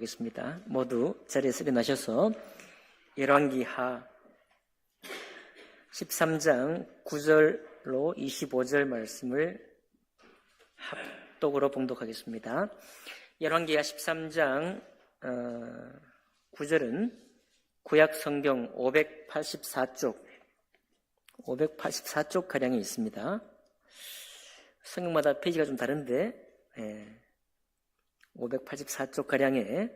하겠습니다. 모두 자리에서 일어나셔서 열왕기하 13장 9절로 25절 말씀을 합독으로 봉독하겠습니다. 열왕기하 13장 9절은 구약 성경 584쪽 가량이 있습니다. 성경마다 페이지가 좀 다른데 584쪽 가량의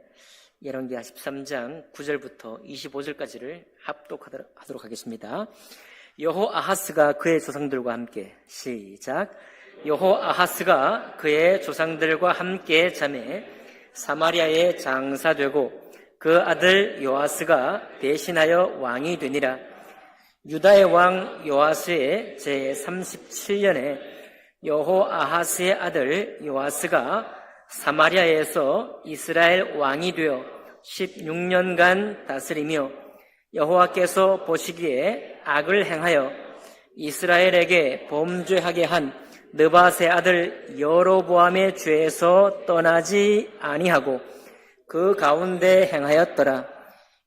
열왕기하 13장 9절부터 25절까지를 합독하도록 하겠습니다. 여호아하스가 그의 조상들과 함께 시작. 여호아하스가 그의 조상들과 함께 잠에 사마리아에 장사되고 그 아들 요아스가 대신하여 왕이 되니라. 유다의 왕 요아스의 제37년에 여호아하스의 아들 요아스가 사마리아에서 이스라엘 왕이 되어 16년간 다스리며 여호와께서 보시기에 악을 행하여 이스라엘에게 범죄하게 한 느밧의 아들 여로보암의 죄에서 떠나지 아니하고 그 가운데 행하였더라.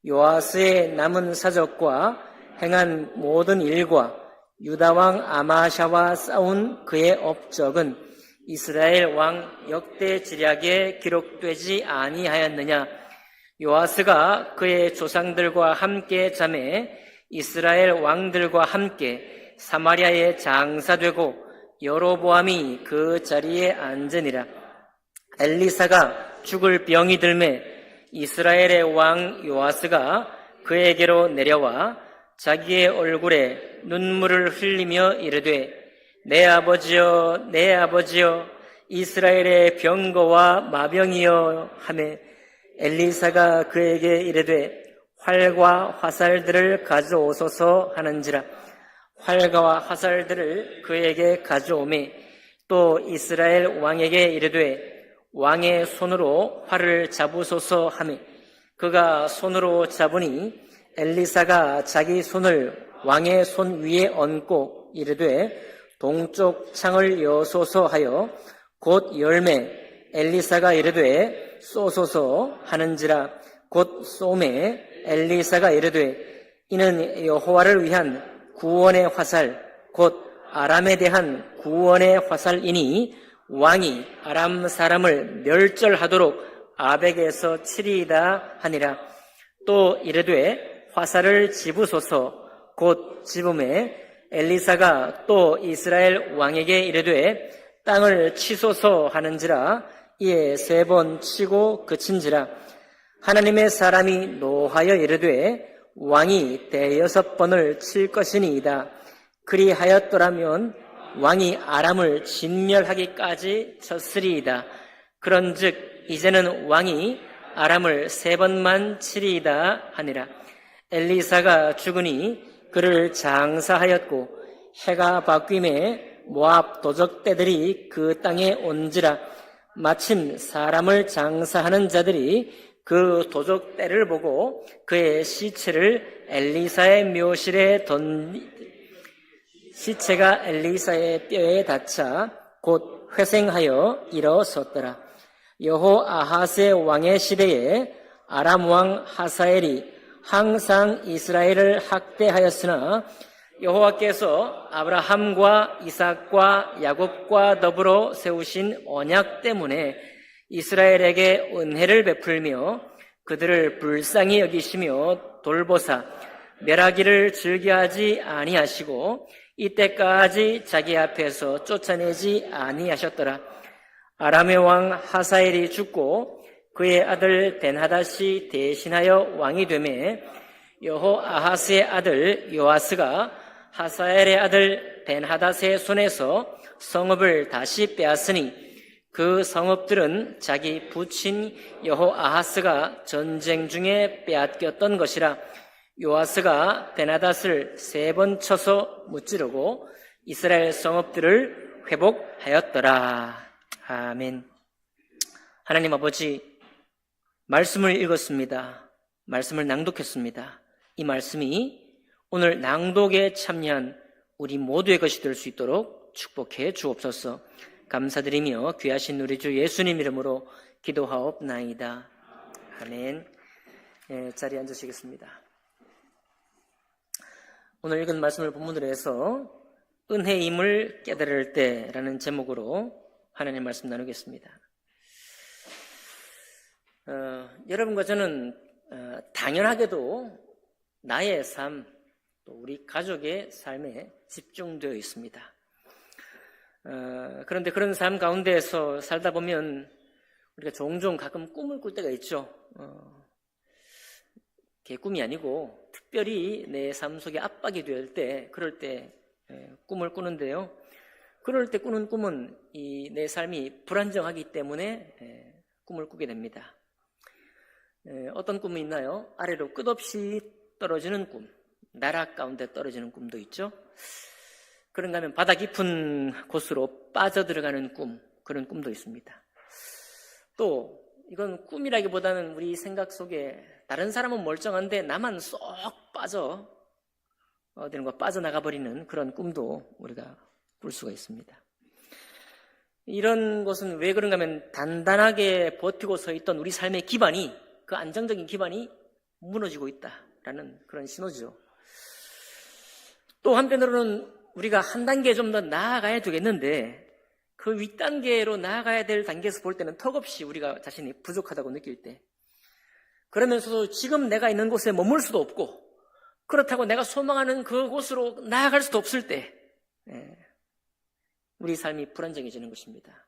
요아스의 남은 사적과 행한 모든 일과 유다왕 아마샤와 싸운 그의 업적은 이스라엘 왕 역대 지략에 기록되지 아니하였느냐. 요아스가 그의 조상들과 함께 잠에 이스라엘 왕들과 함께 사마리아에 장사되고 여로보암이 그 자리에 앉으니라. 엘리사가 죽을 병이 들매 이스라엘의 왕 요아스가 그에게로 내려와 자기의 얼굴에 눈물을 흘리며 이르되 내 아버지여 내 아버지여 이스라엘의 병거와 마병이여 하매 엘리사가 그에게 이르되 활과 화살들을 가져오소서 하는지라. 활과 화살들을 그에게 가져오매 또 이스라엘 왕에게 이르되 왕의 손으로 활을 잡으소서 하매 그가 손으로 잡으니 엘리사가 자기 손을 왕의 손 위에 얹고 이르되 동쪽 창을 여소서 하여 곧 열매 엘리사가 이르되 쏘소서 하는지라. 곧 쏘매 엘리사가 이르되 이는 여호와를 위한 구원의 화살 곧 아람에 대한 구원의 화살이니 왕이 아람 사람을 멸절하도록 아벡에서 치리이다 하니라. 또 이르되 화살을 집으소서. 곧 집음에 엘리사가 또 이스라엘 왕에게 이르되 땅을 치소서 하는지라. 이에 3번 치고 그친지라. 하나님의 사람이 노하여 이르되 왕이 6번을 칠 것이니이다. 그리하였더라면 왕이 아람을 진멸하기까지 쳤으리이다. 그런즉 이제는 왕이 아람을 3번만 치리이다 하니라. 엘리사가 죽으니 그를 장사하였고 해가 바뀜에 모압 도적대들이 그 땅에 온지라. 마침 사람을 장사하는 자들이 그 도적대를 보고 그의 시체를 엘리사의 묘실에 시체가 엘리사의 뼈에 닿자 곧 회생하여 일어섰더라. 여호아하스의 왕의 시대에 아람 왕 하사엘이 항상 이스라엘을 학대하였으나 여호와께서 아브라함과 이삭과 야곱과 더불어 세우신 언약 때문에 이스라엘에게 은혜를 베풀며 그들을 불쌍히 여기시며 돌보사 멸하기를 즐겨하지 아니하시고 이때까지 자기 앞에서 쫓아내지 아니하셨더라. 아람의 왕 하사엘이 죽고 그의 아들 벤하닷이 대신하여 왕이 되매 여호아하스의 아들 요아스가 하사엘의 아들 벤하닷의 손에서 성읍을 다시 빼앗으니 그 성읍들은 자기 부친 여호아하스가 전쟁 중에 빼앗겼던 것이라. 요아스가 벤하닷을 3번 쳐서 무찌르고 이스라엘 성읍들을 회복하였더라. 아멘. 하나님 아버지, 말씀을 읽었습니다. 말씀을 낭독했습니다. 이 말씀이 오늘 낭독에 참여한 우리 모두의 것이 될 수 있도록 축복해 주옵소서. 감사드리며 귀하신 우리 주 예수님 이름으로 기도하옵나이다. 아멘. 자리에 앉으시겠습니다. 오늘 읽은 말씀을 본문으로 해서 은혜임을 깨달을 때라는 제목으로 하나님의 말씀 나누겠습니다. 여러분과 저는 당연하게도 나의 삶, 또 우리 가족의 삶에 집중되어 있습니다. 그런데 그런 삶 가운데에서 살다 보면 우리가 종종 가끔 꿈을 꿀 때가 있죠. 꿈이 아니고 특별히 내 삶 속에 압박이 될 때, 그럴 때 꿈을 꾸는데요. 그럴 때 꾸는 꿈은 내 삶이 불안정하기 때문에 꿈을 꾸게 됩니다. 어떤 꿈이 있나요? 아래로 끝없이 떨어지는 꿈, 나락 가운데 떨어지는 꿈도 있죠. 그런가 하면 바다 깊은 곳으로 빠져들어가는 꿈, 그런 꿈도 있습니다. 또 이건 꿈이라기보다는 우리 생각 속에 다른 사람은 멀쩡한데 나만 쏙 어디론가 빠져나가 버리는 그런 꿈도 우리가 꿀 수가 있습니다. 이런 것은 왜 그런가 하면 단단하게 버티고 서 있던 우리 삶의 기반이, 그 안정적인 기반이 무너지고 있다라는 그런 신호죠. 또 한편으로는 우리가 한 단계 좀 더 나아가야 되겠는데 그 윗단계로 나아가야 될 단계에서 볼 때는 턱없이 우리가 자신이 부족하다고 느낄 때, 그러면서도 지금 내가 있는 곳에 머물 수도 없고 그렇다고 내가 소망하는 그곳으로 나아갈 수도 없을 때 우리 삶이 불안정해지는 것입니다.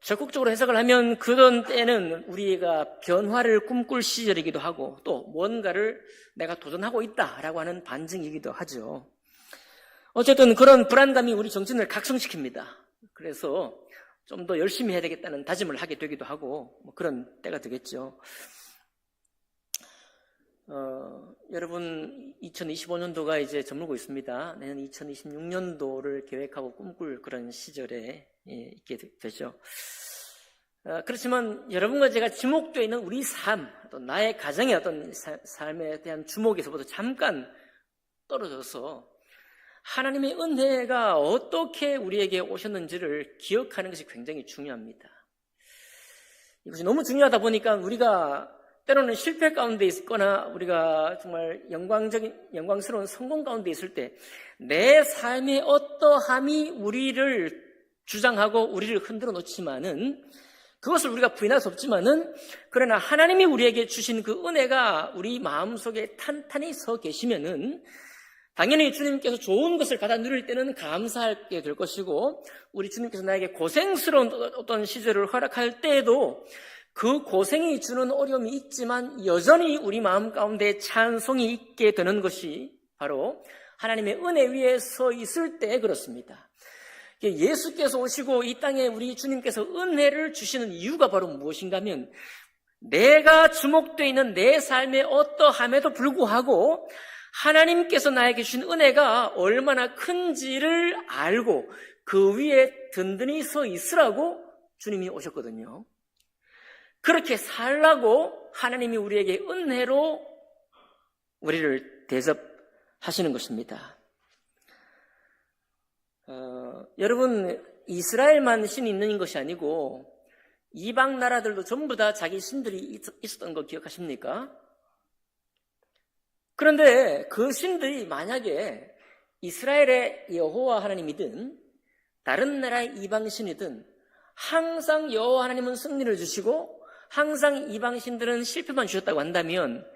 적극적으로 해석을 하면 그런 때는 우리가 변화를 꿈꿀 시절이기도 하고 또 뭔가를 내가 도전하고 있다라고 하는 반증이기도 하죠. 어쨌든 그런 불안감이 우리 정신을 각성시킵니다. 그래서 좀 더 열심히 해야 되겠다는 다짐을 하게 되기도 하고 그런 때가 되겠죠. 여러분 2025년도가 이제 저물고 있습니다. 내년 2026년도를 계획하고 꿈꿀 그런 시절에 있게 되죠. 그렇지만 여러분과 제가 지목되어 있는 우리 삶, 또 나의 가정의 어떤 삶에 대한 주목에서부터 잠깐 떨어져서 하나님의 은혜가 어떻게 우리에게 오셨는지를 기억하는 것이 굉장히 중요합니다. 이것이 너무 중요하다 보니까 우리가 때로는 실패 가운데 있거나 우리가 정말 영광스러운 성공 가운데 있을 때 내 삶의 어떠함이 우리를 주장하고 우리를 흔들어 놓지만은, 그것을 우리가 부인할 수 없지만은, 그러나 하나님이 우리에게 주신 그 은혜가 우리 마음속에 탄탄히 서 계시면은 당연히 주님께서 좋은 것을 받아 누릴 때는 감사하게 될 것이고, 우리 주님께서 나에게 고생스러운 어떤 시절을 허락할 때에도 그 고생이 주는 어려움이 있지만 여전히 우리 마음 가운데 찬송이 있게 되는 것이 바로 하나님의 은혜 위에 서 있을 때 그렇습니다. 예수께서 오시고 이 땅에 우리 주님께서 은혜를 주시는 이유가 바로 무엇인가 하면, 내가 주목되어 있는 내 삶의 어떠함에도 불구하고 하나님께서 나에게 주신 은혜가 얼마나 큰지를 알고 그 위에 든든히 서 있으라고 주님이 오셨거든요. 그렇게 살라고 하나님이 우리에게 은혜로 우리를 대접하시는 것입니다. 여러분, 이스라엘만 신이 있는 것이 아니고 이방 나라들도 전부 다 자기 신들이 있었던 거 기억하십니까? 그런데 그 신들이 만약에 이스라엘의 여호와 하나님이든 다른 나라의 이방 신이든 항상 여호와 하나님은 승리를 주시고 항상 이방 신들은 실패만 주셨다고 한다면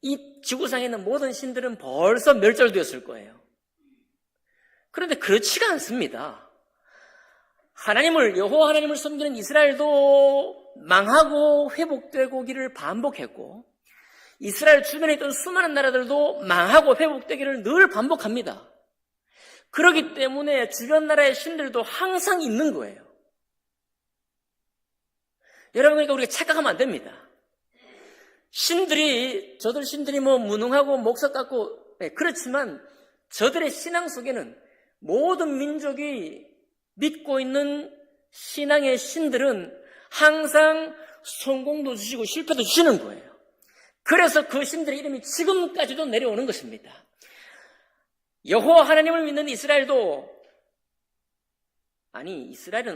이 지구상에 있는 모든 신들은 벌써 멸절되었을 거예요. 그런데 그렇지가 않습니다. 여호와 하나님을 섬기는 이스라엘도 망하고 회복되고기를 반복했고, 이스라엘 주변에 있던 수많은 나라들도 망하고 회복되기를 늘 반복합니다. 그렇기 때문에 주변 나라의 신들도 항상 있는 거예요. 여러분, 그러니까 우리가 착각하면 안 됩니다. 저들 신들이 무능하고 목석 같고, 그렇지만 저들의 신앙 속에는 모든 민족이 믿고 있는 신앙의 신들은 항상 성공도 주시고 실패도 주시는 거예요. 그래서 그 신들의 이름이 지금까지도 내려오는 것입니다. 여호와 하나님을 믿는 이스라엘은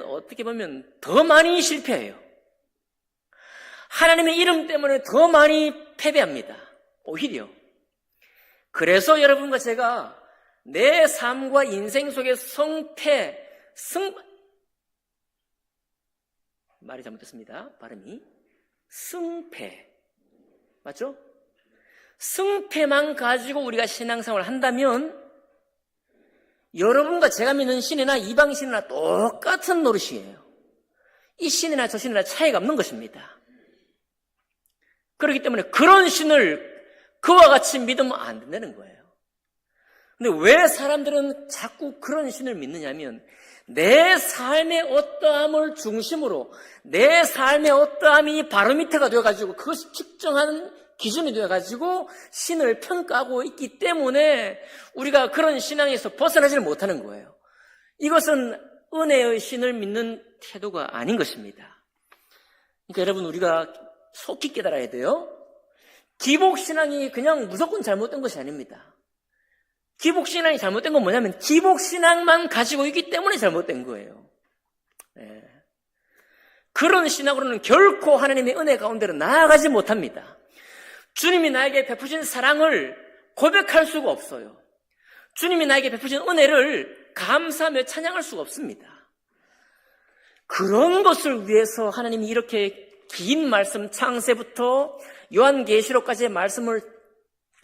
어떻게 보면 더 많이 실패해요. 하나님의 이름 때문에 더 많이 패배합니다. 오히려. 그래서 여러분과 제가 내 삶과 인생 속의 말이 잘못됐습니다. 발음이. 승패. 맞죠? 승패만 가지고 우리가 신앙생활을 한다면 여러분과 제가 믿는 신이나 이방신이나 똑같은 노릇이에요. 이 신이나 저 신이나 차이가 없는 것입니다. 그렇기 때문에 그런 신을 그와 같이 믿으면 안 된다는 거예요. 근데 왜 사람들은 자꾸 그런 신을 믿느냐면 내 삶의 어떠함을 중심으로 내 삶의 어떠함이 바로미터가 되어가지고 그것이 측정하는 기준이 되어가지고 신을 평가하고 있기 때문에 우리가 그런 신앙에서 벗어나지를 못하는 거예요. 이것은 은혜의 신을 믿는 태도가 아닌 것입니다. 그러니까 여러분 우리가 속히 깨달아야 돼요. 기복신앙이 그냥 무조건 잘못된 것이 아닙니다. 기복신앙이 잘못된 건 뭐냐면 기복신앙만 가지고 있기 때문에 잘못된 거예요. 네. 그런 신앙으로는 결코 하나님의 은혜 가운데로 나아가지 못합니다. 주님이 나에게 베푸신 사랑을 고백할 수가 없어요. 주님이 나에게 베푸신 은혜를 감사하며 찬양할 수가 없습니다. 그런 것을 위해서 하나님이 이렇게 긴 말씀 창세부터 요한계시록까지의 말씀을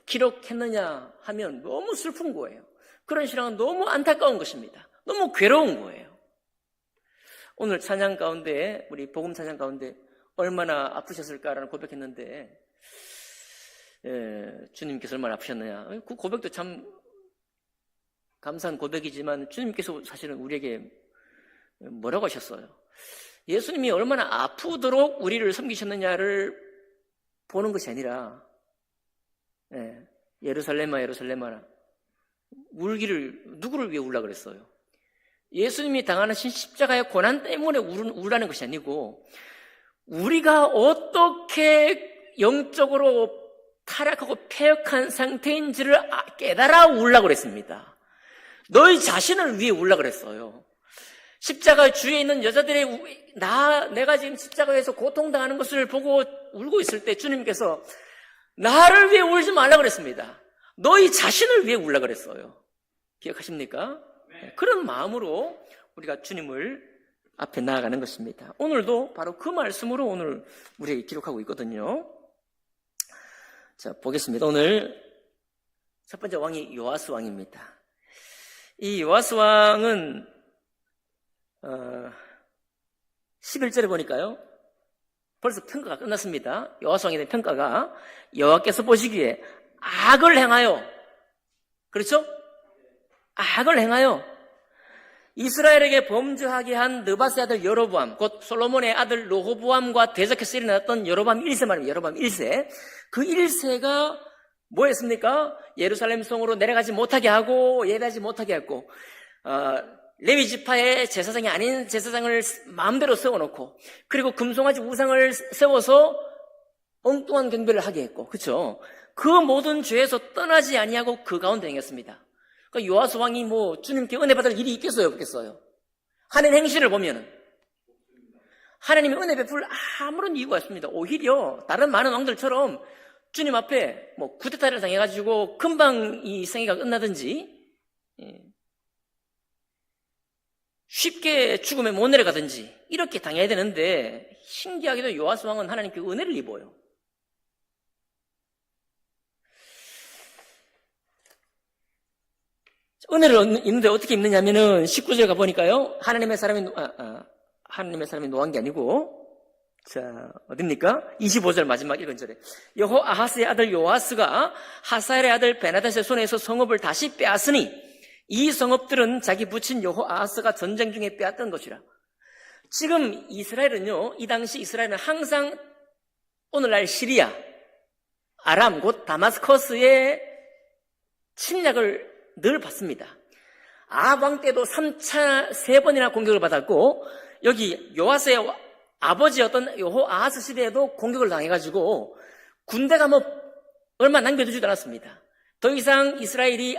기록했느냐 하면 너무 슬픈 거예요. 그런 신앙은 너무 안타까운 것입니다. 너무 괴로운 거예요. 오늘 찬양 가운데 우리 복음 찬양 가운데 얼마나 아프셨을까라는 고백했는데 주님께서 얼마나 아프셨느냐. 그 고백도 참 감사한 고백이지만 주님께서 사실은 우리에게 뭐라고 하셨어요? 예수님이 얼마나 아프도록 우리를 섬기셨느냐를 보는 것이 아니라 예루살렘아 예루살렘아 울기를 누구를 위해 울라 그랬어요? 예수님이 당하신 십자가의 고난 때문에 울라는 것이 아니고 우리가 어떻게 영적으로 타락하고 패역한 상태인지를 깨달아 울라고 그랬습니다. 너희 자신을 위해 울라고 그랬어요. 십자가 주위에 있는 여자들의 내가 지금 십자가에서 고통당하는 것을 보고 울고 있을 때 주님께서 나를 위해 울지 말라고 그랬습니다. 너희 자신을 위해 울라고 그랬어요. 기억하십니까? 네. 그런 마음으로 우리가 주님을 앞에 나아가는 것입니다. 오늘도 바로 그 말씀으로 오늘 우리에게 기록하고 있거든요. 자, 보겠습니다. 오늘 첫 번째 왕이 요아스 왕입니다. 이 요아스 왕은 11절에 보니까요. 벌써 평가가 끝났습니다. 요아스 왕에 대한 평가가 여호와께서 보시기에 악을 행하여 그렇죠? 악을 행하여 이스라엘에게 범죄하게 한 느바스의 아들 여로보암 곧 솔로몬의 아들 르호보암과 대적해서 일어났던 여로보암 1세 말입니다. 여로보암 1세 그 1세가 뭐였습니까? 예루살렘 성으로 내려가지 못하게 하고 예배하지 못하게 했고 레위 지파의 제사장이 아닌 제사장을 마음대로 세워놓고 그리고 금송아지 우상을 세워서 엉뚱한 경배를 하게 했고 그렇죠? 그 모든 죄에서 떠나지 아니하고 그 가운데 행했습니다. 그러니까 요아스 왕이 뭐 주님께 은혜 받을 일이 있겠어요 없겠어요? 하는 행실을 보면은 하나님의 은혜 베풀 아무런 이유가 없습니다. 오히려 다른 많은 왕들처럼 주님 앞에 뭐 쿠데타를 당해가지고 금방 이 생애가 끝나든지 쉽게 죽음에 못 내려가든지 이렇게 당해야 되는데 신기하게도 요아스 왕은 하나님께 은혜를 입어요. 은혜를 입는데 어떻게 입느냐면은 19절 가보니까요. 하나님의 사람이 노한 게 아니고 자, 어딥니까? 25절 마지막 읽은 절에 여호아하스의 아들 요아스가 하사엘의 아들 베나닷의 손에서 성읍을 다시 빼앗으니 이 성읍들은 자기 부친 여호아하스가 전쟁 중에 빼앗던 것이라. 지금 이스라엘은요, 이 당시 이스라엘은 항상 오늘날 시리아, 아람, 곧 다마스커스의 침략을 늘 받습니다. 아합 왕 때도 3번이나 공격을 받았고 여기 요아스의 아버지였던 여호아하스 시대에도 공격을 당해가지고 군대가 뭐 얼마 남겨두지도 않았습니다. 더 이상 이스라엘이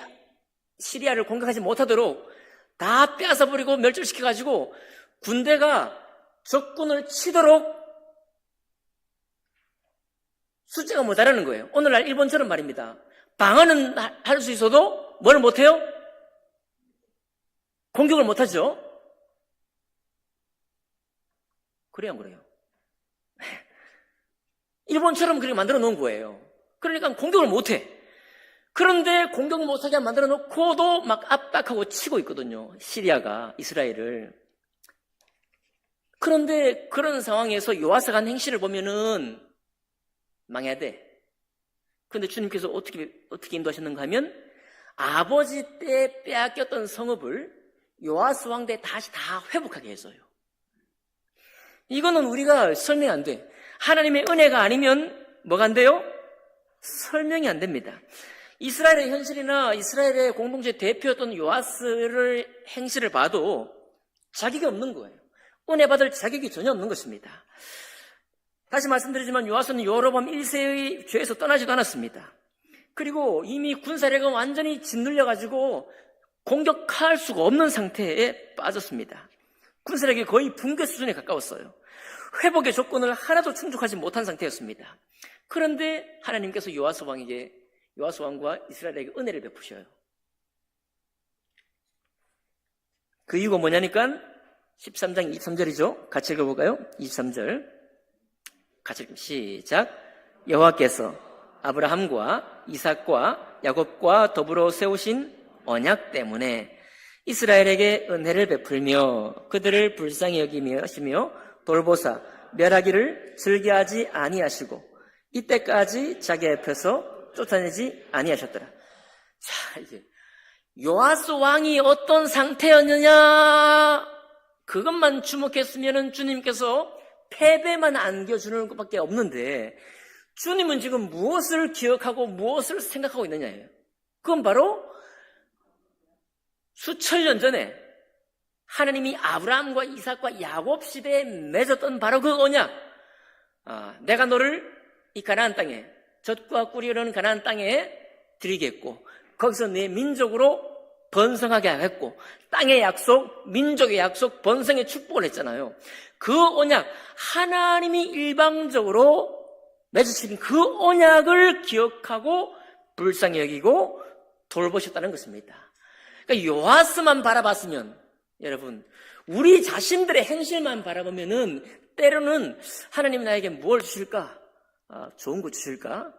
시리아를 공격하지 못하도록 다 빼앗아버리고 멸절시켜가지고 군대가 적군을 치도록 숫자가 모자라는 거예요. 오늘날 일본처럼 말입니다. 방어는 할 수 있어도 뭘 못해요? 공격을 못하죠. 그래요, 안 그래요? 일본처럼 그렇게 만들어 놓은 거예요. 그러니까 공격을 못해. 그런데 공격 못하게 만들어 놓고도 막 압박하고 치고 있거든요. 시리아가 이스라엘을. 그런데 그런 상황에서 요아스가 한 행실을 보면은 망해야 돼. 그런데 주님께서 어떻게 인도하셨는가 하면 아버지 때 빼앗겼던 성읍을 요아스 왕 때 다시 다 회복하게 했어요. 이거는 우리가 설명이 안 돼. 하나님의 은혜가 아니면 뭐가 안 돼요? 설명이 안 됩니다. 이스라엘의 현실이나 이스라엘의 공동체 대표였던 요아스를 행실을 봐도 자격이 없는 거예요. 은혜 받을 자격이 전혀 없는 것입니다. 다시 말씀드리지만 요아스는 여로보암 1세의 죄에서 떠나지도 않았습니다. 그리고 이미 군사력은 완전히 짓눌려가지고 공격할 수가 없는 상태에 빠졌습니다. 군사력이 거의 붕괴 수준에 가까웠어요. 회복의 조건을 하나도 충족하지 못한 상태였습니다. 그런데 하나님께서 요아스 왕과 이스라엘에게 은혜를 베푸셔요. 그 이유가 뭐냐니까 13장 23절이죠. 같이 읽어볼까요? 23절 같이 시작. 여호와께서 아브라함과 이삭과 야곱과 더불어 세우신 언약 때문에 이스라엘에게 은혜를 베풀며 그들을 불쌍히 여기며 하시며 돌보사 멸하기를 즐겨하지 아니하시고 이때까지 자기 앞에서 쫓아내지 아니하셨더라. 자, 이제 요아스 왕이 어떤 상태였느냐 그것만 주목했으면 주님께서 패배만 안겨주는 것밖에 없는데 주님은 지금 무엇을 기억하고 무엇을 생각하고 있느냐예요. 그건 바로 수천 년 전에 하나님이 아브라함과 이삭과 야곱 시대에 맺었던 바로 그 언약. 내가 너를 이 가나안 땅에 젖과 꿀이 흐르는 가나안 땅에 드리겠고 거기서 내 민족으로 번성하게 하겠고 땅의 약속, 민족의 약속, 번성의 축복을 했잖아요. 그 언약, 하나님이 일방적으로 맺으신 그 언약을 기억하고 불쌍히 여기고 돌보셨다는 것입니다. 그러니까 요아스만 바라봤으면 여러분 우리 자신들의 행실만 바라보면은 때로는 하나님 나에게 뭘 주실까? 좋은 거 주실까?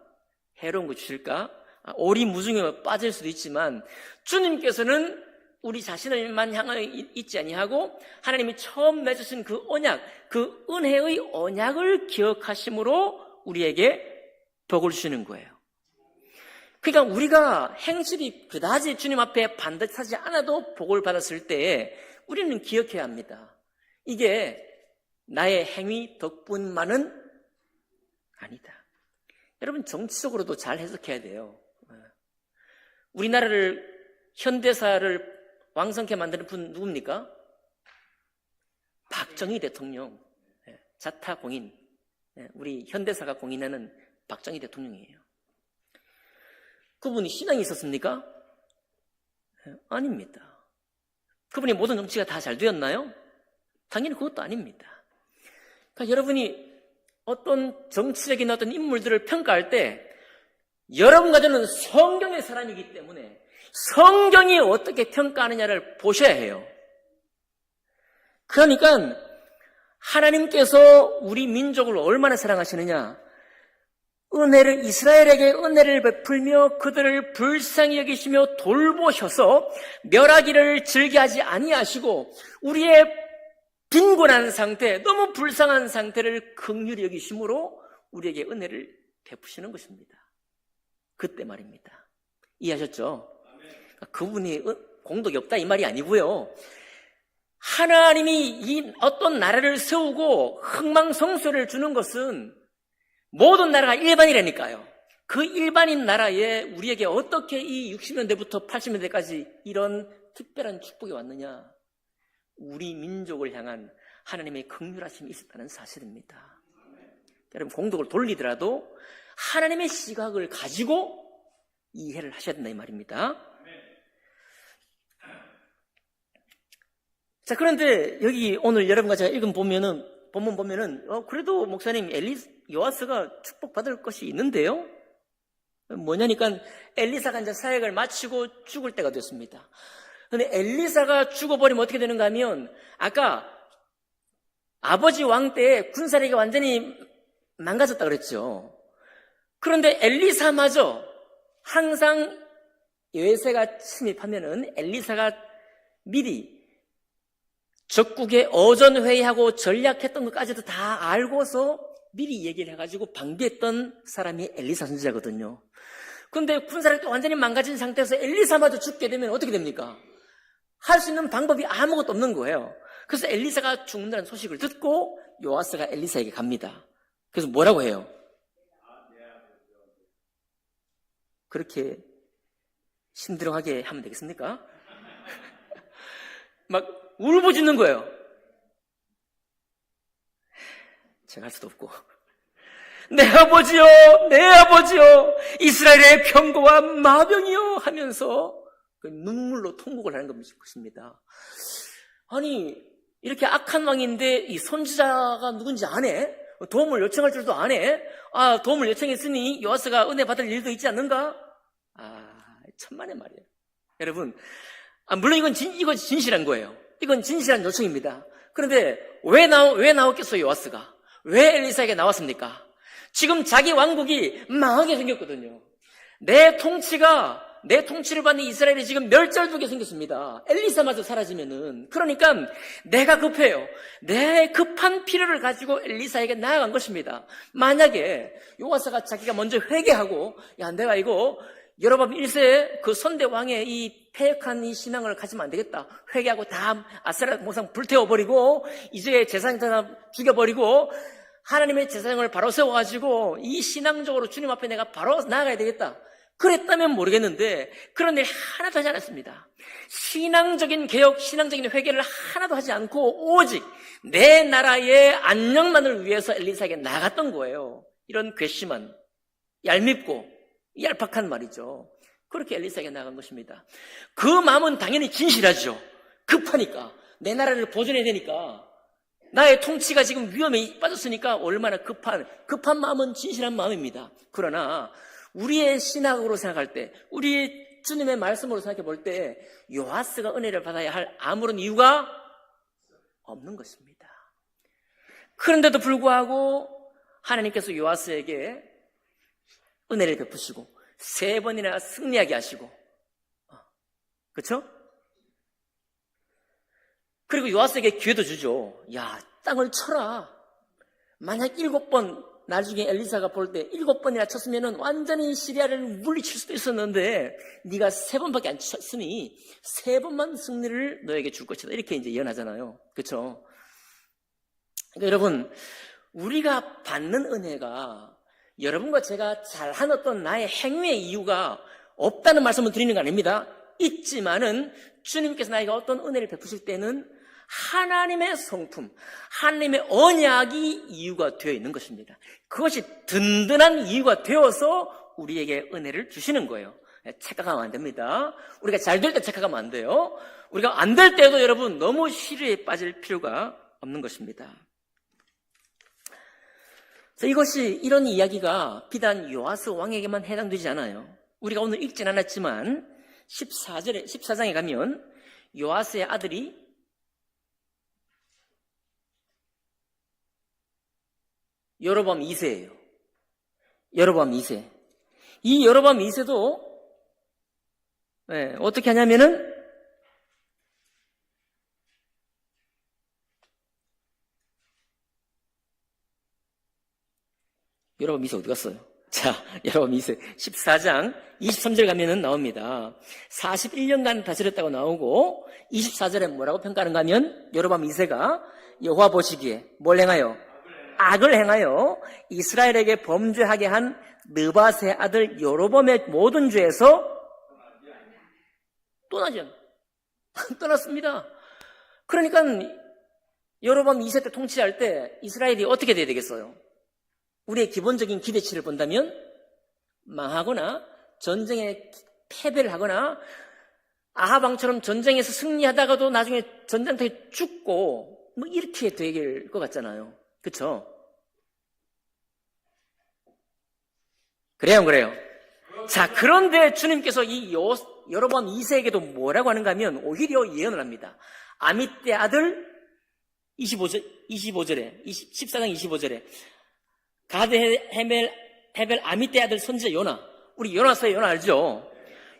해로운 거 주실까? 오리무중에 빠질 수도 있지만 주님께서는 우리 자신을만 향하여 있지 아니하고 하나님이 처음 맺으신 그 언약, 그 은혜의 언약을 기억하심으로 우리에게 복을 주시는 거예요. 그러니까 우리가 행실이 그다지 주님 앞에 반듯하지 않아도 복을 받았을 때 우리는 기억해야 합니다. 이게 나의 행위 덕분만은 아니다. 여러분 정치적으로도 잘 해석해야 돼요. 우리나라를 현대사를 왕성케 만드는 분 누굽니까? 박정희 대통령. 자타공인. 우리 현대사가 공인하는 박정희 대통령이에요. 그분이 신앙이 있었습니까? 아닙니다. 그분이 모든 정치가 다 잘 되었나요? 당연히 그것도 아닙니다. 그러니까 여러분이 어떤 정치적인 어떤 인물들을 평가할 때 여러분과 저는 성경의 사람이기 때문에 성경이 어떻게 평가하느냐를 보셔야 해요. 그러니까 하나님께서 우리 민족을 얼마나 사랑하시느냐, 이스라엘에게 은혜를 베풀며 그들을 불쌍히 여기시며 돌보셔서 멸하기를 즐겨하지 아니하시고 우리의 빈곤한 상태, 너무 불쌍한 상태를 긍휼히 여기심으로 우리에게 은혜를 베푸시는 것입니다. 그때 말입니다. 이해하셨죠? 그분이 공덕이 없다 이 말이 아니고요. 하나님이 이 어떤 나라를 세우고 흥망성쇠를 주는 것은 모든 나라가 일반이라니까요. 그 일반인 나라에 우리에게 어떻게 이 60년대부터 80년대까지 이런 특별한 축복이 왔느냐? 우리 민족을 향한 하나님의 긍휼하심이 있었다는 사실입니다. 여러분 공덕을 돌리더라도 하나님의 시각을 가지고 이해를 하셔야 된다 이 말입니다. 자, 그런데 여기 오늘 여러분과 제가 읽은 보면은 본문 보면은 그래도 목사님 요아스가 축복받을 것이 있는데요. 뭐냐니까 엘리사가 이제 사역을 마치고 죽을 때가 됐습니다. 근데 엘리사가 죽어버리면 어떻게 되는가 하면 아까 아버지 왕 때 군사력이 완전히 망가졌다 그랬죠. 그런데 엘리사마저 항상 여세가 침입하면은 엘리사가 미리 적국에 어전회의하고 전략했던 것까지도 다 알고서 미리 얘기를 해가지고 방비했던 사람이 엘리사 선지자거든요. 그런데 군사력도 완전히 망가진 상태에서 엘리사마저 죽게 되면 어떻게 됩니까? 할 수 있는 방법이 아무것도 없는 거예요. 그래서 엘리사가 죽는다는 소식을 듣고 요아스가 엘리사에게 갑니다. 그래서 뭐라고 해요? 그렇게 심드렁하게 하면 되겠습니까? 막 울부짖는 거예요. 제가 할 수도 없고. 내 아버지요, 내 아버지요, 이스라엘의 병거와 마병이요 하면서 눈물로 통곡을 하는 것입니다. 아니, 이렇게 악한 왕인데 이 선지자가 누군지 아네? 도움을 요청할 줄도 아네? 도움을 요청했으니 요아스가 은혜 받을 일도 있지 않는가? 천만의 말이에요. 여러분, 물론 이건 진실한 거예요. 이건 진실한 요청입니다. 그런데 왜 나왔겠어요, 요아스가? 왜 엘리사에게 나왔습니까? 지금 자기 왕국이 망하게 생겼거든요. 내 통치를 받는 이스라엘이 지금 멸절되게 생겼습니다. 엘리사마저 사라지면은. 그러니까 내가 급해요. 내 급한 필요를 가지고 엘리사에게 나아간 것입니다. 만약에 요아스가 자기가 먼저 회개하고, 내가 이거 여로보암 1세 그 선대 왕의 이 패역한 이 신앙을 가지면 안 되겠다. 회개하고 다 아세라 모상 불태워버리고 이제 제사장 다 죽여버리고 하나님의 제사장을 바로 세워가지고 이 신앙적으로 주님 앞에 내가 바로 나아가야 되겠다. 그랬다면 모르겠는데 그런 일 하나도 하지 않았습니다. 신앙적인 개혁, 신앙적인 회개를 하나도 하지 않고 오직 내 나라의 안녕만을 위해서 엘리사에게 나갔던 거예요. 이런 괘씸한, 얄밉고 얄팍한 말이죠. 그렇게 엘리사에게 나간 것입니다. 그 마음은 당연히 진실하죠. 급하니까, 내 나라를 보존해야 되니까, 나의 통치가 지금 위험에 빠졌으니까 얼마나 급한 마음은 진실한 마음입니다. 그러나 우리의 신학으로 생각할 때, 우리 주님의 말씀으로 생각해 볼 때 요아스가 은혜를 받아야 할 아무런 이유가 없는 것입니다. 그런데도 불구하고 하나님께서 요아스에게 은혜를 베푸시고 3번이나 승리하게 하시고, 그렇죠? 그리고 요아스에게 기회도 주죠. 땅을 쳐라. 만약 7번 나중에 엘리사가 볼 때 7번이나 쳤으면 완전히 시리아를 물리칠 수도 있었는데 네가 3번밖에 안 쳤으니 3번만 승리를 너에게 줄 것이다. 이렇게 이제 예언하잖아요. 그렇죠? 그러니까 여러분, 우리가 받는 은혜가 여러분과 제가 잘한 어떤 나의 행위의 이유가 없다는 말씀을 드리는 거 아닙니다. 있지만은 주님께서 나에게 어떤 은혜를 베푸실 때는 하나님의 성품, 하나님의 언약이 이유가 되어 있는 것입니다. 그것이 든든한 이유가 되어서 우리에게 은혜를 주시는 거예요. 착각하면 안 됩니다. 우리가 잘 될 때 착각하면 안 돼요. 우리가 안 될 때도 여러분 너무 시류에 빠질 필요가 없는 것입니다. 이런 이야기가 비단 요아스 왕에게만 해당되지 않아요. 우리가 오늘 읽진 않았지만 14장에 가면 요아스의 아들이 여로보암 2세예요. 여로보암 2세. 이 여로보암 2세도 어떻게 하냐면은 여로보암 2세 어디 갔어요? 자, 여로보암 2세 14장 23절 가면은 나옵니다. 41년간 다스렸다고 나오고 24절에 뭐라고 평가하는가 하면 여로보암 2세가 여호와 보시기에 뭘 행하여? 악을 행하여 이스라엘에게 범죄하게 한 느밧의 아들 여로보암의 모든 죄에서 떠났습니다. 그러니까 여로보암 2세 때 통치할 때 이스라엘이 어떻게 돼야 되겠어요? 우리의 기본적인 기대치를 본다면 망하거나 전쟁에 패배를 하거나 아합 왕처럼 전쟁에서 승리하다가도 나중에 전쟁터에 죽고 이렇게 될 것 같잖아요. 그쵸? 그래요, 안 그래요? 자, 그런데 주님께서 이 여로보암 2세에게도 뭐라고 하는가 하면 오히려 예언을 합니다. 아미떼 아들 14장 25절에 가드 헤벨 아미떼 아들 선지자 요나, 우리 요나서의 요나 알죠?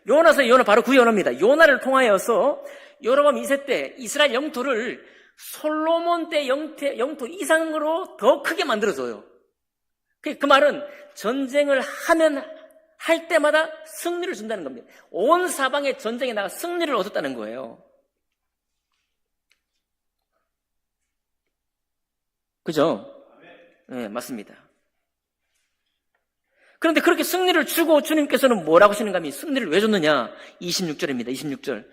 요나서의 요나, 바로 그 요나입니다. 요나를 통하여서 여로보암 2세 때 이스라엘 영토를 솔로몬 때 영토 이상으로 더 크게 만들어줘요. 그 말은 전쟁을 할 때마다 승리를 준다는 겁니다. 온 사방의 전쟁에 나가 승리를 얻었다는 거예요. 그죠? 네, 맞습니다. 그런데 그렇게 승리를 주고 주님께서는 뭐라고 하시는가 하면 승리를 왜 줬느냐? 26절입니다. 26절.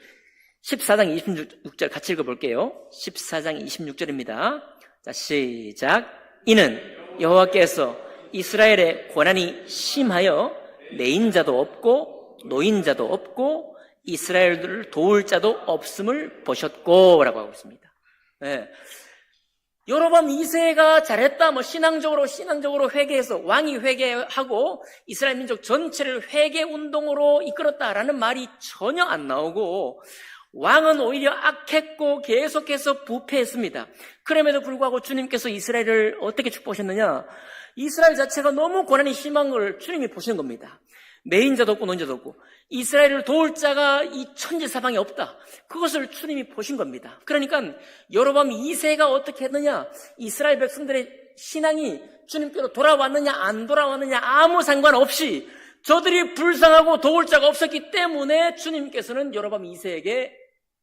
14장 26절 같이 읽어볼게요. 14장 26절입니다. 자, 시작. 이는 여호와께서 이스라엘의 고난이 심하여 내인자도 없고 노인자도 없고 이스라엘들을 도울 자도 없음을 보셨고 라고 하고 있습니다. 네. 여로보암 2세가 잘했다, 신앙적으로 회개해서 왕이 회개하고 이스라엘 민족 전체를 회개 운동으로 이끌었다라는 말이 전혀 안 나오고 왕은 오히려 악했고 계속해서 부패했습니다. 그럼에도 불구하고 주님께서 이스라엘을 어떻게 축복하셨느냐? 이스라엘 자체가 너무 고난이 심한 걸 주님이 보시는 겁니다. 내인자도 없고 노인자도 없고 이스라엘을 도울 자가 이 천지사방에 없다. 그것을 주님이 보신 겁니다. 그러니까 여로보암 2세가 어떻게 했느냐? 이스라엘 백성들의 신앙이 주님께로 돌아왔느냐 안 돌아왔느냐 아무 상관없이 저들이 불쌍하고 도울 자가 없었기 때문에 주님께서는 여로보암 2세에게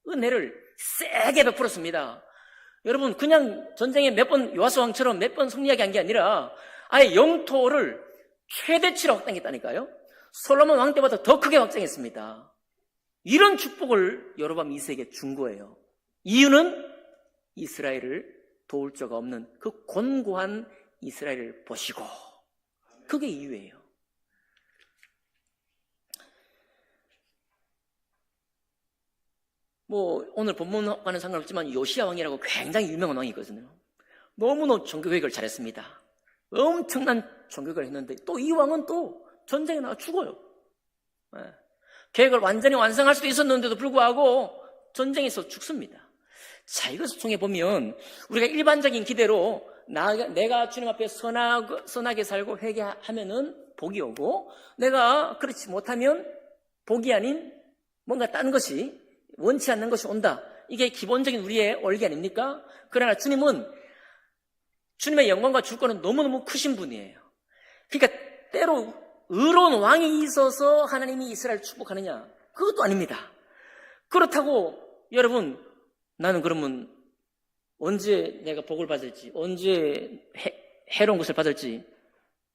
은혜를 세게 베풀었습니다. 여러분, 그냥 전쟁에 요아스 왕처럼 몇 번 승리하게 한 게 아니라 아예 영토를 최대치로 확장했다니까요. 솔로몬 왕 때보다 더 크게 확장했습니다. 이런 축복을 여로보암 2세에게 준 거예요. 이유는 이스라엘을 도울 자가 없는 그 곤고한 이스라엘을 보시고, 그게 이유예요. 오늘 본문과는 상관없지만 요시야 왕이라고 굉장히 유명한 왕이 있거든요. 너무너무 종교개혁을 잘했습니다. 엄청난 종교개혁을 했는데 또 이 왕은 또 전쟁에 나가 죽어요. 네. 계획을 완전히 완성할 수도 있었는데도 불구하고 전쟁에서 죽습니다. 자, 이것을 통해 보면 우리가 일반적인 기대로 내가 주님 앞에 선하게 살고 회개하면은 복이 오고, 내가 그렇지 못하면 복이 아닌 뭔가 다른 것이, 원치 않는 것이 온다. 이게 기본적인 우리의 원리 아닙니까? 그러나 주님은 주님의 영광과 주권은 너무너무 크신 분이에요. 그러니까 때로 의로운 왕이 있어서 하나님이 이스라엘을 축복하느냐? 그것도 아닙니다. 그렇다고 여러분, 나는 그러면 언제 내가 복을 받을지, 언제 해로운 것을 받을지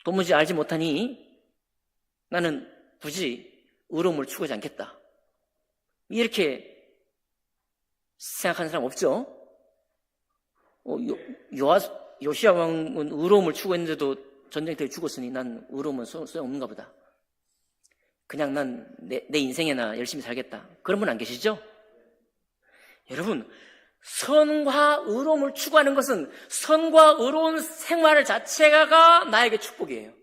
도무지 알지 못하니 나는 굳이 의로움을 추구하지 않겠다. 이렇게 생각하는 사람 없죠? 요시야 왕은 의로움을 추구했는데도 전쟁터에 죽었으니 난 의로움은 소용없는가 보다. 그냥 난 내 인생에나 열심히 살겠다. 그런 분 안 계시죠? 여러분, 선과 의로움을 추구하는 것은 선과 의로운 생활 자체가 나에게 축복이에요.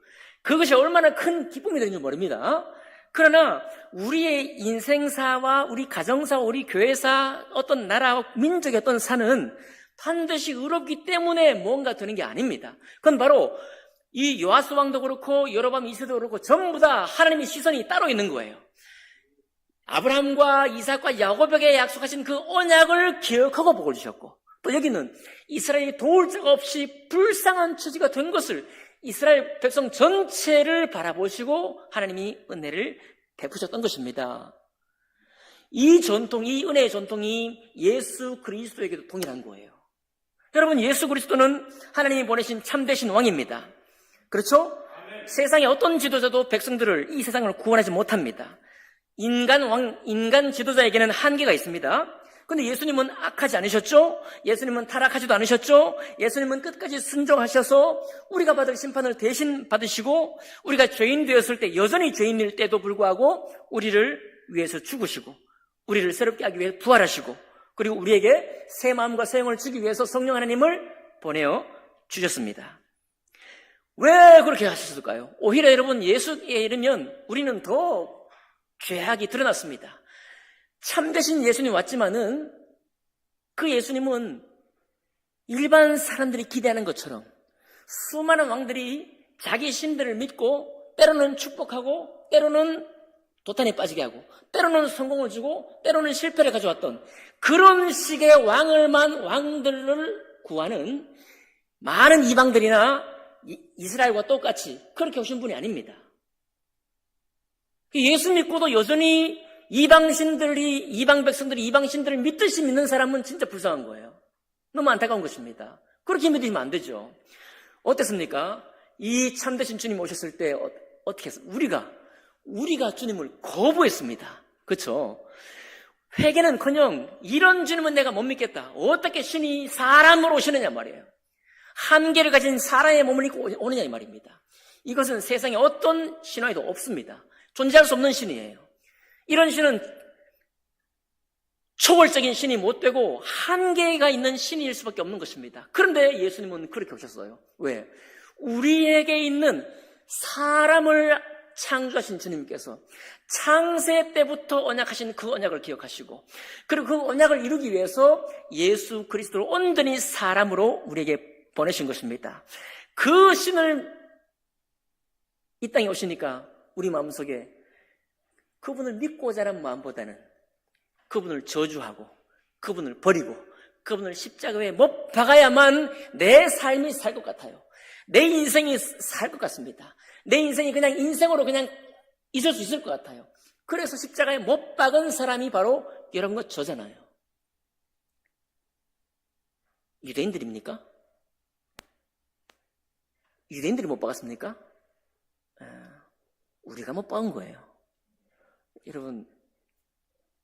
그것이 얼마나 큰 기쁨이 되는지 모릅니다. 그러나 우리의 인생사와 우리 가정사와 우리 교회사, 어떤 나라, 민족의 어떤 사는 반드시 의롭기 때문에 뭔가 되는 게 아닙니다. 그건 바로 이 요아스 왕도 그렇고 여로보암 2세도 그렇고 전부 다 하나님의 시선이 따로 있는 거예요. 아브라함과 이삭과 야곱에게 약속하신 그 언약을 기억하고 복을 주셨고, 또 여기는 이스라엘이 도울 자가 없이 불쌍한 처지가 된 것을 이스라엘 백성 전체를 바라보시고 하나님이 은혜를 베푸셨던 것입니다. 이 전통, 이 은혜의 전통이 예수 그리스도에게도 동일한 거예요. 여러분, 예수 그리스도는 하나님이 보내신 참되신 왕입니다. 그렇죠? 세상의 어떤 지도자도 백성들을, 이 세상을 구원하지 못합니다. 인간 지도자에게는 한계가 있습니다. 근데 예수님은 악하지 않으셨죠? 예수님은 타락하지도 않으셨죠? 예수님은 끝까지 순종하셔서 우리가 받을 심판을 대신 받으시고, 우리가 죄인 되었을 때, 여전히 죄인일 때도 불구하고 우리를 위해서 죽으시고, 우리를 새롭게 하기 위해 부활하시고, 그리고 우리에게 새 마음과 새 영을 주기 위해서 성령 하나님을 보내어 주셨습니다. 왜 그렇게 하셨을까요? 오히려 여러분, 예수에 이르면 우리는 더 죄악이 드러났습니다. 참되신 예수님 왔지만은 그 예수님은 일반 사람들이 기대하는 것처럼 수많은 왕들이 자기 신들을 믿고 때로는 축복하고 때로는 도탄에 빠지게 하고 때로는 성공을 주고 때로는 실패를 가져왔던 그런 식의 왕들을 구하는 많은 이방들이나 이스라엘과 똑같이 그렇게 오신 분이 아닙니다. 예수 믿고도 여전히 이방 백성들이 이방 신들을 믿듯이 믿는 사람은 진짜 불쌍한 거예요. 너무 안타까운 것입니다. 그렇게 믿으시면 안 되죠. 어땠습니까? 이 참되신 주님 오셨을 때 어떻게 했어요? 우리가 주님을 거부했습니다. 그렇죠? 회개는커녕 이런 주님은 내가 못 믿겠다. 어떻게 신이 사람으로 오시느냐 말이에요. 한계를 가진 사람의 몸을 입고 오느냐 이 말입니다. 이것은 세상에 어떤 신화에도 없습니다. 존재할 수 없는 신이에요. 이런 신은 초월적인 신이 못 되고 한계가 있는 신일 수밖에 없는 것입니다. 그런데 예수님은 그렇게 오셨어요. 왜? 우리에게 있는 사람을 창조하신 주님께서 창세 때부터 언약하신 그 언약을 기억하시고 그리고 그 언약을 이루기 위해서 예수 그리스도를 온전히 사람으로 우리에게 보내신 것입니다. 그 신을 이 땅에 오시니까 우리 마음속에 그분을 믿고자 하는 마음보다는 그분을 저주하고 그분을 버리고 그분을 십자가에 못 박아야만 내 삶이 살 것 같아요. 내 인생이 살 것 같습니다. 내 인생이 그냥 인생으로 그냥 있을 수 있을 것 같아요. 그래서 십자가에 못 박은 사람이 바로 여러분과 저잖아요. 유대인들입니까? 유대인들이 못 박았습니까? 우리가 못 박은 거예요. 여러분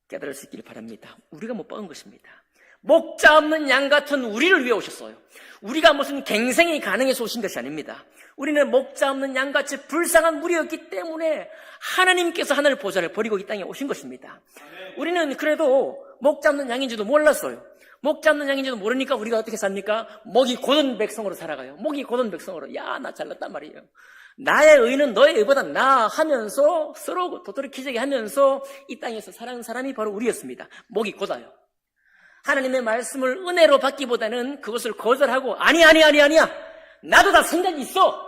깨달을 수 있기를 바랍니다. 우리가 못 박은 것입니다. 목자 없는 양 같은 우리를 위해 오셨어요. 우리가 무슨 갱생이 가능해서 오신 것이 아닙니다. 우리는 목자 없는 양같이 불쌍한 무리였기 때문에 하나님께서 하늘 보좌를 버리고 이 땅에 오신 것입니다. 우리는 그래도 목자 없는 양인지도 몰랐어요. 목자 없는 양인지도 모르니까 우리가 어떻게 삽니까? 목이 곧은 백성으로 살아가요. 목이 곧은 백성으로. 야, 나 잘났단 말이에요. 나의 의는 너의 의보다 나아 하면서 서로 도토리 키재기 하면서 이 땅에서 살아가는 사람이 바로 우리였습니다. 목이 곧아요. 하나님의 말씀을 은혜로 받기보다는 그것을 거절하고 아니야 나도 다 생각이 있어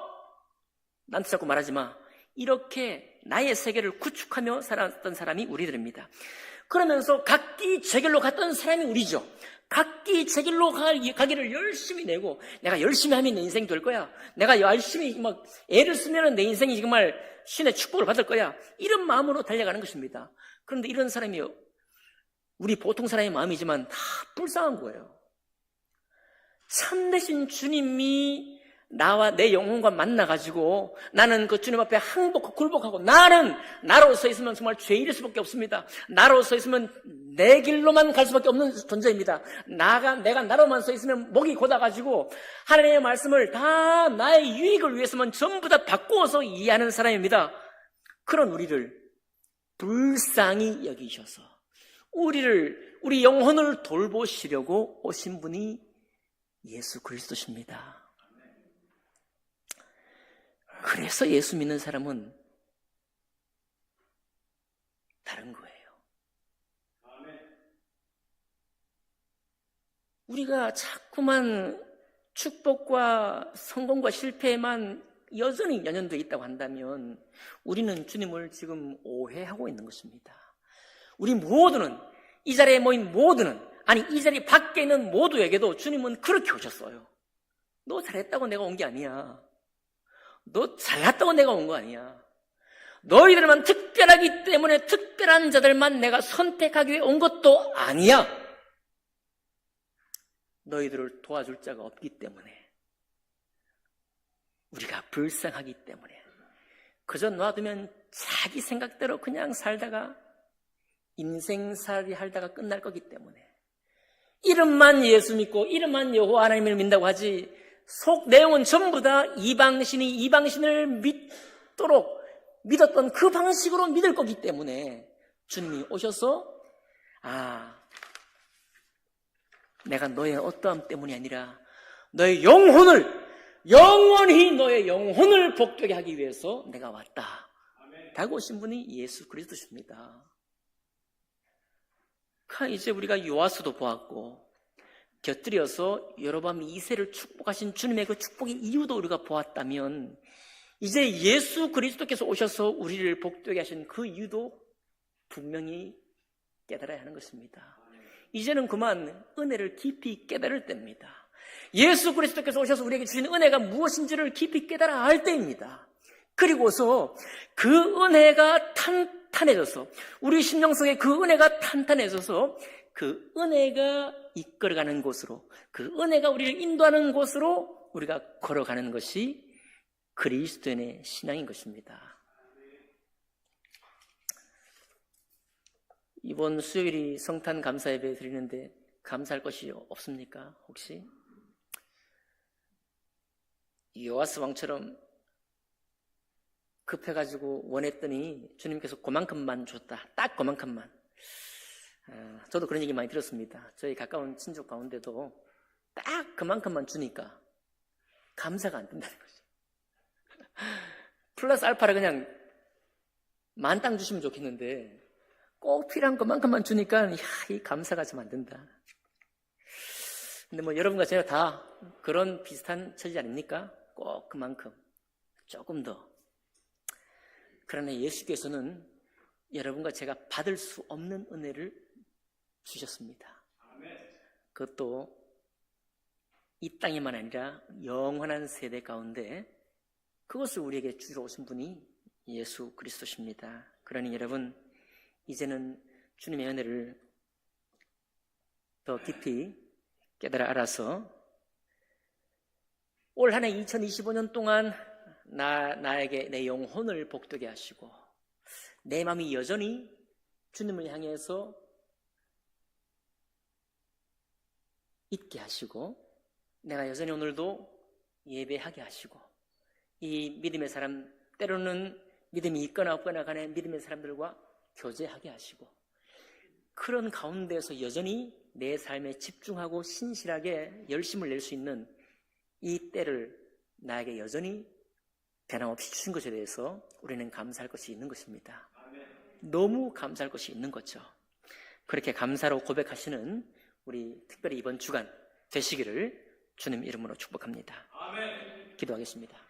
나한테 자꾸 말하지 마 이렇게 나의 세계를 구축하며 살았던 사람이 우리들입니다. 그러면서 각기 제 길로 갔던 사람이 우리죠. 각기 제 길로 가기를 열심히 내고 내가 열심히 하면 내 인생이 될 거야. 내가 열심히 막 애를 쓰면 내 인생이 정말 신의 축복을 받을 거야. 이런 마음으로 달려가는 것입니다. 그런데 이런 사람이 우리 보통 사람의 마음이지만 다 불쌍한 거예요. 참되신 주님이 나와 내 영혼과 만나가지고 나는 그 주님 앞에 항복하고 굴복하고 나는 나로 서 있으면 정말 죄인일 수밖에 없습니다. 나로 서 있으면 내 길로만 갈 수밖에 없는 존재입니다. 내가 나로만 서 있으면 목이 곧아가지고 하나님의 말씀을 다 나의 유익을 위해서만 전부 다 바꾸어서 이해하는 사람입니다. 그런 우리를 불쌍히 여기셔서 우리 영혼을 돌보시려고 오신 분이 예수 그리스도십니다. 그래서 예수 믿는 사람은 다른 거예요. 우리가 자꾸만 축복과 성공과 실패에만 여전히 연연되어 있다고 한다면 우리는 주님을 지금 오해하고 있는 것입니다. 우리 모두는 이 자리에 모인 모두는 아니 이 자리 밖에 있는 모두에게도 주님은 그렇게 오셨어요. 너 잘했다고 내가 온 게 아니야. 너 잘났다고 내가 온 거 아니야. 너희들만 특별하기 때문에 특별한 자들만 내가 선택하기 위해 온 것도 아니야. 너희들을 도와줄 자가 없기 때문에 우리가 불쌍하기 때문에 그저 놔두면 자기 생각대로 그냥 살다가 인생살이 하다가 끝날 거기 때문에 이름만 예수 믿고 이름만 여호와 하나님을 믿는다고 하지 속 내용은 전부 다 이방신을 믿었던 그 방식으로 믿을 거기 때문에 주님이 오셔서 내가 너의 어떠함 때문이 아니라 너의 영혼을 영원히 너의 영혼을 복되게 하기 위해서 내가 왔다. 라고 오신 분이 예수 그리스도십니다. 이제 우리가 요하수도 보았고 곁들여서 여로보암 2세를 축복하신 주님의 그 축복의 이유도 우리가 보았다면 이제 예수 그리스도께서 오셔서 우리를 복되게 하신 그 이유도 분명히 깨달아야 하는 것입니다. 이제는 그만 은혜를 깊이 깨달을 때입니다. 예수 그리스도께서 오셔서 우리에게 주신 은혜가 무엇인지를 깊이 깨달아야 할 때입니다. 그리고서 그 은혜가 탄탄해져서 우리 심령 속에 그 은혜가 탄탄해져서 그 은혜가 이끌어가는 곳으로, 그 은혜가 우리를 인도하는 곳으로 우리가 걸어가는 것이 그리스도인의 신앙인 것입니다. 이번 수요일이 성탄 감사 예배 드리는데 감사할 것이 없습니까? 혹시? 요아스 왕처럼 급해가지고 원했더니 주님께서 그만큼만 줬다. 딱 그만큼만. 저도 그런 얘기 많이 들었습니다. 저희 가까운 친족 가운데도 딱 그만큼만 주니까 감사가 안 된다는 거죠. 플러스 알파를 그냥 만땅 주시면 좋겠는데 꼭 필요한 것만큼만 주니까 이 감사가 좀 안 된다. 근데 뭐 여러분과 제가 다 그런 비슷한 처지 아닙니까? 꼭 그만큼 조금 더. 그러나 예수께서는 여러분과 제가 받을 수 없는 은혜를 주셨습니다. 그것도 이 땅에만 아니라 영원한 세대 가운데 그것을 우리에게 주러 오신 분이 예수 그리스도십니다. 그러니 여러분, 이제는 주님의 은혜를 더 깊이 깨달아 알아서 올 한 해 2025년 동안 나에게 내 영혼을 복되게 하시고 내 마음이 여전히 주님을 향해서 있게 하시고 내가 여전히 오늘도 예배하게 하시고 이 믿음의 사람, 때로는 믿음이 있거나 없거나 간에 믿음의 사람들과 교제하게 하시고 그런 가운데서 여전히 내 삶에 집중하고 신실하게 열심을 낼 수 있는 이 때를 나에게 여전히 변함없이 주신 것에 대해서 우리는 감사할 것이 있는 것입니다. 너무 감사할 것이 있는 거죠. 그렇게 감사로 고백하시는 우리 특별히 이번 주간 되시기를 주님 이름으로 축복합니다. 기도하겠습니다.